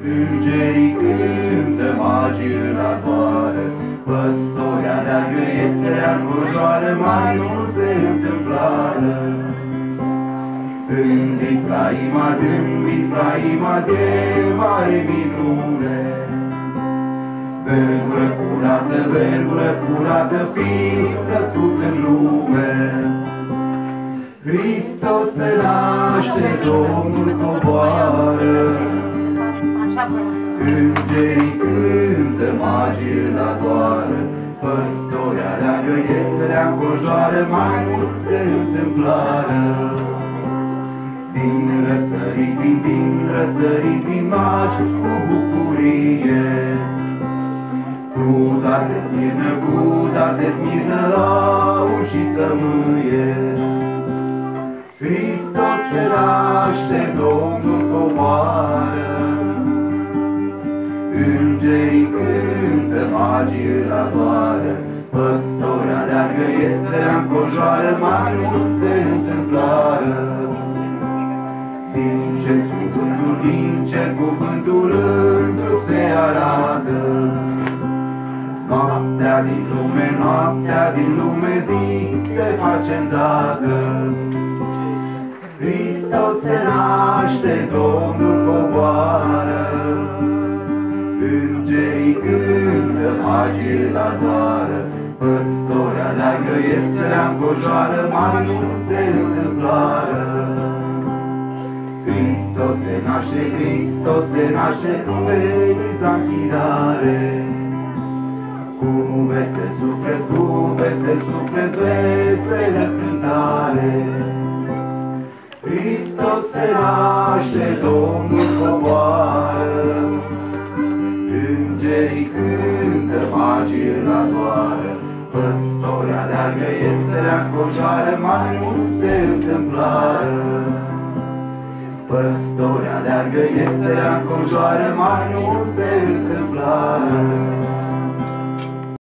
Îngerii cântă, magii îl adoră, păstorii aleargă, ieserea înconjoară, mari nu se întâmplară. În Ifraim azi e mare minune, vergură curată, fiind născut în lume. Hristos se naște, Domnul coboară, îngerii cântă, magii îl adoră, păstorii aleargă, ieserea înconjoară, mai mult se întâmplară. Din răsărit vin magi cu bucurie, cu dar de smirnă, aur și tămâie. Hristos se naște, Domnul coboară, îngerii cântă, magii îl adoră, păstorii aleargă, ieserea înconjoară, mai mult se întâmplară. Din cer cuvântul în trup se arată, noaptea din lume zi se face îndată. Hristos se naște, Domnul coboară, îngerii cântă, magii îl adoră, păstorii aleargă, ieserea înconjoară, mai nu se întâmplară. Hristos se naște, nu veniți la închidare, cu vesel suflet, veselă cântare. Hristos se naște, Domnul coboară, îngerii cântă, magii îl adoră, păstorii aleargă, ieserea înconjoară, mai mult se întâmplară. Păstorii aleargă, ieserea înconjoară, mai mult se întâmplară.